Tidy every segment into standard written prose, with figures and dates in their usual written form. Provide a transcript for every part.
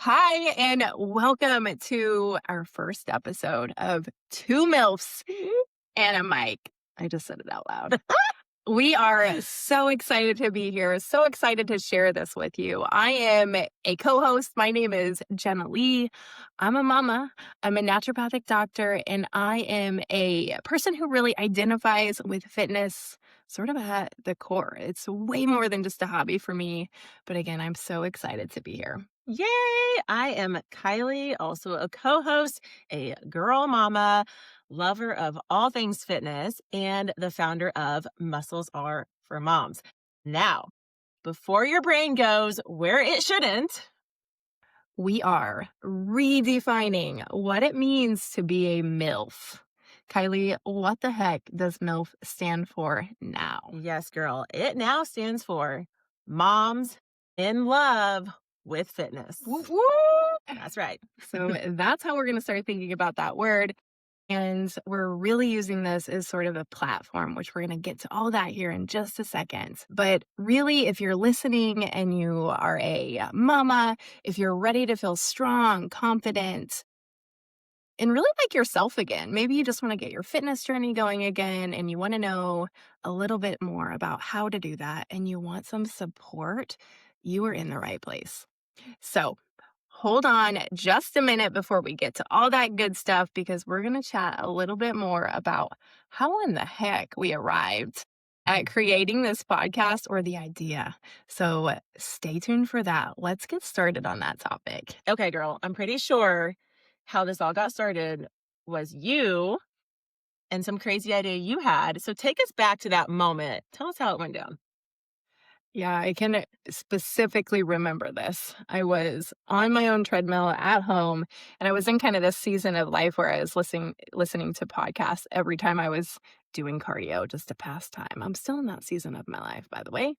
Hi, and welcome to our first episode of Two MILFs and a Mic. I just said it out loud. We are so excited to be here, so excited to share this with you. I am a co host. My name is Jenna Lee. I'm a mama, I'm a naturopathic doctor, and I am a person who really identifies with fitness sort of at the core. It's way more than just a hobby for me. But again, I'm so excited to be here. Yay! I am Kylie, also a co host, a girl mama, lover of all things fitness, and the founder of Muscles Are for Moms. Now, before your brain goes where it shouldn't, We are redefining what it means to be a MILF. Kylie, what the heck does MILF stand for now? yes, girl, it now stands for Moms in Love with Fitness. Woo woo! That's right. So that's how we're going to start thinking about that word. And we're really using this as sort of a platform, which we're going to get to all that here in just a second. But really, if you're listening and you are a mama, if you're ready to feel strong, confident, and really like yourself again, maybe you just want to get your fitness journey going again and you want to know a little bit more about how to do that and you want some support, you are in the right place. So, hold on just a minute before we get to all that good stuff because we're going to chat a little bit more about how in the heck we arrived at creating this podcast or the idea. So stay tuned for that. Let's get started on that topic. Okay, girl, I'm pretty sure how this all got started was you and some crazy idea you had. So take us back to that moment. Tell us how it went down. Yeah, I can specifically remember this. I was on my own treadmill at home, and I was in kind of this season of life where I was listening to podcasts every time I was doing cardio just to pass time. I'm still in that season of my life, by the way.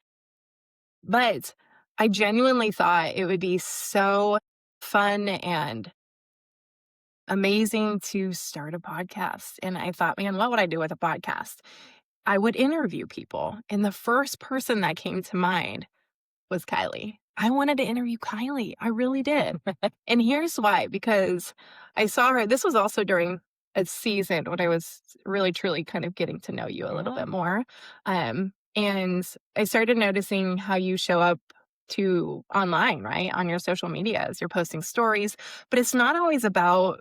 But I genuinely thought it would be so fun and amazing to start a podcast. And I thought, man, what would I do with a podcast? I would interview people. And the first person that came to mind was Kylie. I wanted to interview Kylie. I really did. And here's why, because I saw her. This was also during a season when I was really, truly kind of getting to know you a little Yeah. bit more. And I started noticing how you show up to online, right? On your social media as you're posting stories, but it's not always about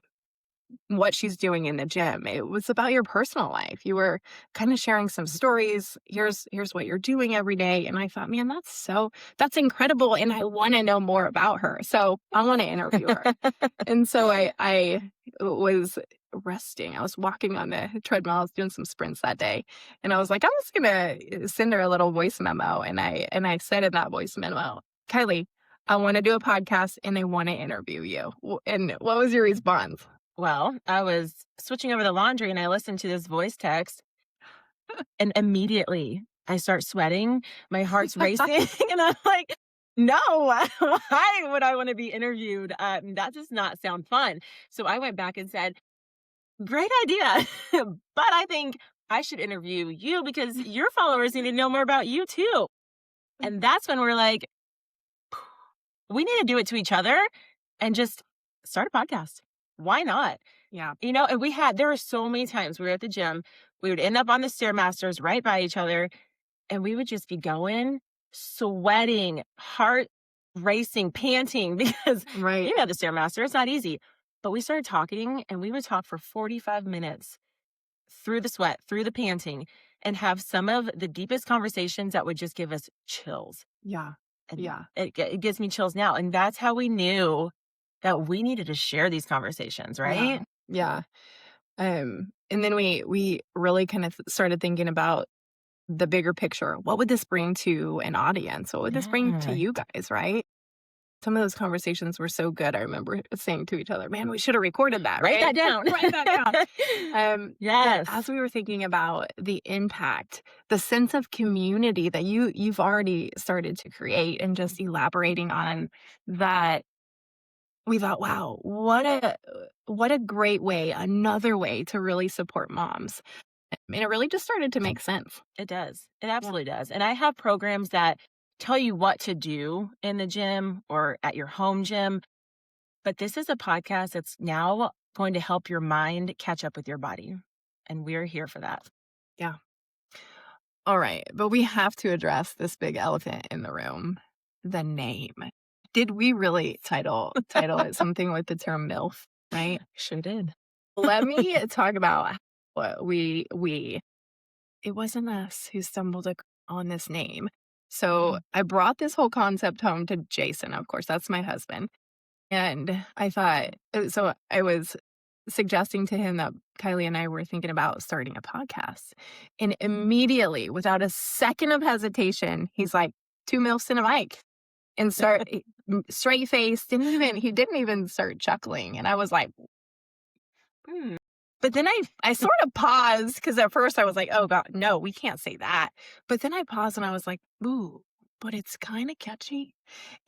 what she's doing in the gym. It was about your personal life. You were kind of sharing some stories. Here's what you're doing every day. And I thought, man, that's incredible. And I want to know more about her. So I want to interview her. And so I was resting. I was walking on the treadmill. I was doing some sprints that day. And I was like, I'm just gonna send her a little voice memo. And I said in that voice memo, Kylie, I want to do a podcast and I want to interview you. And what was your response? Well, I was switching over the laundry and I listened to this voice text, and immediately I start sweating. My heart's racing. And I'm like, no, why would I want to be interviewed? That does not sound fun. So I went back and said, great idea. But I think I should interview you because your followers need to know more about you too. And that's when we're like, we need to do it to each other and just start a podcast. Why not? Yeah. And there were so many times we were at the gym, we would end up on the Stairmasters right by each other, and we would just be going, sweating, heart racing, panting, because Right. the Stairmaster, it's not easy. But we started talking, and we would talk for 45 minutes through the sweat, through the panting, and have some of the deepest conversations that would just give us chills. Yeah. And Yeah. it gives me chills now. And that's how we knew that we needed to share these conversations, right? Yeah. And then we really kind of started thinking about the bigger picture. What would this bring to an audience? What would this bring to Yeah. you guys, right? Some of those conversations were so good. I remember saying to each other, man, we should have recorded that, Write right? that down. Write that down. But Yes. as we were thinking about the impact, the sense of community that you've already started to create and just elaborating on that, we thought, wow, what a great way, another way to really support moms. And it really just started to make sense. It does. It Yeah. absolutely does. And I have programs that tell you what to do in the gym or at your home gym. But this is a podcast that's now going to help your mind catch up with your body. And we're here for that. Yeah. All right. But we have to address this big elephant in the room, the name. Did we really title it something with the term MILF, right? Sure did. Let me talk about what we it wasn't us who stumbled on this name. So I brought this whole concept home to Jason. Of course, that's my husband. And I thought, so I was suggesting to him that Kylie and I were thinking about starting a podcast. And immediately, without a second of hesitation, he's like, two MILFs and a mic. And straight face, he didn't even start chuckling. And I was like, Hmm. but then I sort of paused because at first I was like, oh God, no, we can't say that. But then I paused and I was like, ooh, but it's kind of catchy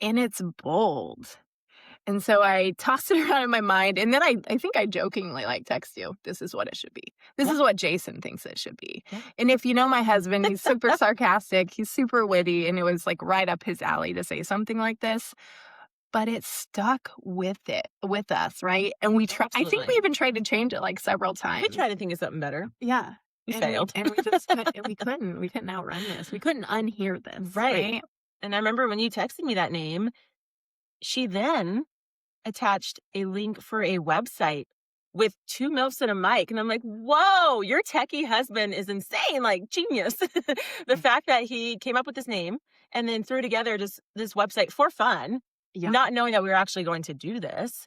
and it's bold. And so I tossed it around in my mind. And then I think I jokingly like text you, this is what it should be. This is what Jason thinks it should be. Yeah. And if you know my husband, he's super sarcastic. He's super witty. And it was like right up his alley to say something like this. But it stuck with us, right? And I think we Absolutely. even tried to change it like several times. We tried to think of something better. Yeah. We And failed. and we just couldn't. We couldn't outrun this. We couldn't unhear this. Right. And I remember when you texted me that name, she then attached a link for a website with two MILFs and a mic. And I'm like, whoa, your techie husband is insane, like genius. The fact that he came up with this name and then threw together just this website for fun, Yeah. not knowing that we were actually going to do this.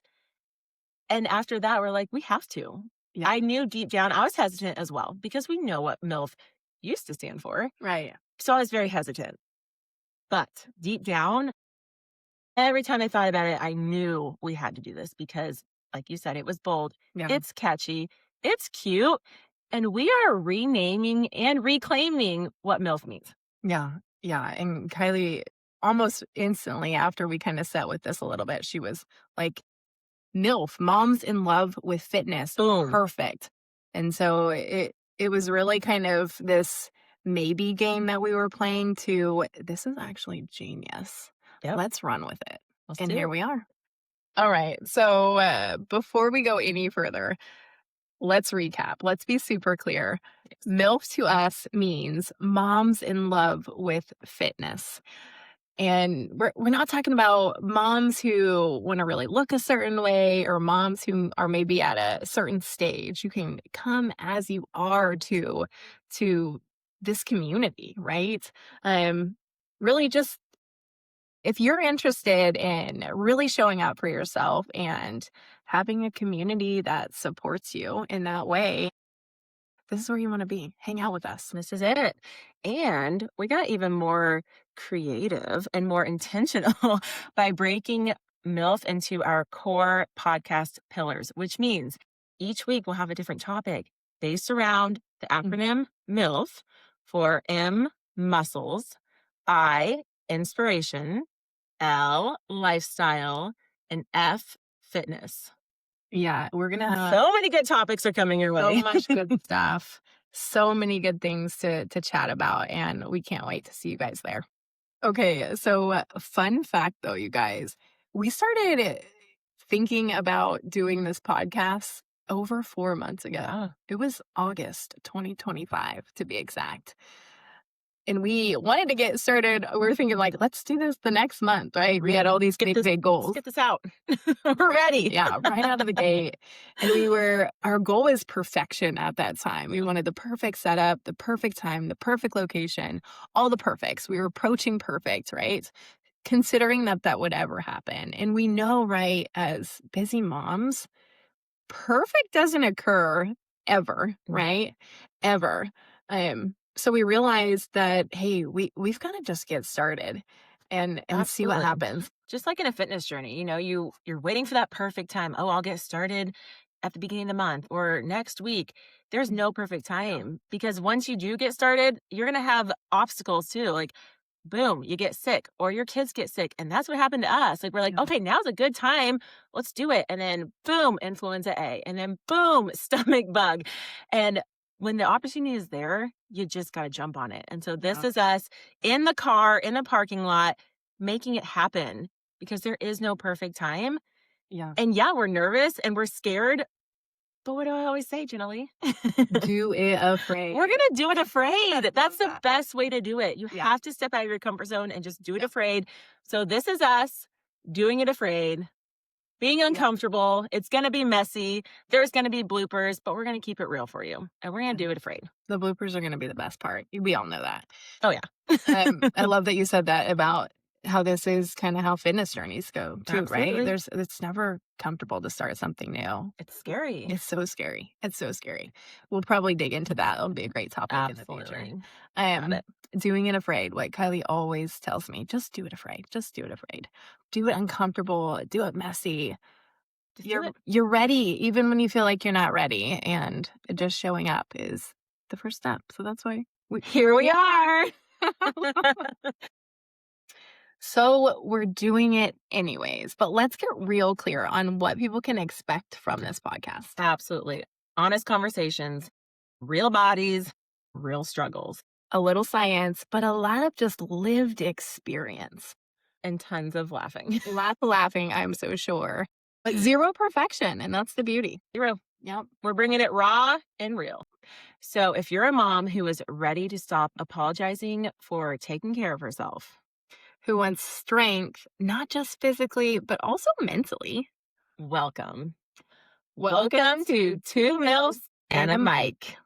And after that, we're like, we have to. Yeah. I knew deep down, I was hesitant as well because we know what MILF used to stand for. Right. So I was very hesitant. But deep down, every time I thought about it, I knew we had to do this because, like you said, it was bold, Yeah. it's catchy, it's cute, and we are renaming and reclaiming what MILF means. Yeah. Yeah. And Kylie, almost instantly after we kind of sat with this a little bit, she was like, MILF, moms in love with fitness. Boom. Perfect. And so it was really kind of this maybe game that we were playing to, this is actually genius. Yep. Let's run with it. Let's And do here it. we are. All right. So before we go any further, let's recap. Let's be super clear. MILF to us means moms in love with fitness. And we're not talking about moms who want to really look a certain way or moms who are maybe at a certain stage. You can come as you are to this community, right? Really just if you're interested in really showing up for yourself and having a community that supports you in that way, this is where you want to be. Hang out with us. This is it. And we got even more creative and more intentional by breaking MILF into our core podcast pillars, which means each week we'll have a different topic based around the acronym MILF for M, muscles, I, inspiration, L, lifestyle, and F, fitness. Yeah, we're going to have So many good topics are coming your way. so much good stuff. So many good things to chat about, and we can't wait to see you guys there. Okay, so fun fact though, you guys, we started thinking about doing this podcast over 4 months ago. Yeah. It was August 2025 to be exact. And we wanted to get started. We were thinking like, let's do this the next month, right? We had all these big goals. Let's get this out. We're ready. Yeah, right out of the gate. And our goal was perfection at that time. We wanted the perfect setup, the perfect time, the perfect location, all the perfects. We were approaching perfect, right? Considering that would ever happen. And we know, right, as busy moms, perfect doesn't occur ever, right? Ever. So we realized that, hey, we've got to just get started and see what Absolutely. happens. Just like in a fitness journey, you're waiting for that perfect time. Oh, I'll get started at the beginning of the month or next week. There's no perfect time because once you do get started, you're going to have obstacles too. Like, boom, you get sick or your kids get sick. And that's what happened to us. Like, we're like, okay, now's a good time. Let's do it. And then boom, influenza A. And then boom, stomach bug. And when the opportunity is there, you just got to jump on it. And so this is us in the car, in the parking lot, making it happen because there is no perfect time. Yeah. And yeah, we're nervous and we're scared. But what do I always say, Janelle? Do it afraid. We're going to do it afraid. That's the that. best way to do it. You Yeah. have to step out of your comfort zone and just do it afraid. So this is us doing it afraid, being uncomfortable. It's going to be messy. There's going to be bloopers, but we're going to keep it real for you. And we're going to do it afraid. The bloopers are going to be the best part. We all know that. Oh, yeah. I love that you said that about how this is kind of how fitness journeys go too, Absolutely. right? It's never comfortable to start something new. It's scary. It's so scary. It's so scary. We'll probably dig into that. It'll be a great topic in the future. Got it. Doing it afraid, like Kylie always tells me, just do it afraid. Just do it afraid. Do it uncomfortable. Do it messy. Just do it. You're ready, even when you feel like you're not ready. And just showing up is the first step. So that's why Here we are. So we're doing it anyways, but let's get real clear on what people can expect from this podcast. Absolutely. Honest conversations, real bodies, real struggles, A little science, but a lot of just lived experience. and tons of laughing. Lots of laughing, I'm so sure. But zero perfection, and that's the beauty. Zero. Yep. We're bringing it raw and real. So if you're a mom who is ready to stop apologizing for taking care of herself, Who wants strength, not just physically, but also mentally. welcome. Welcome to Two MILFs and a Mic.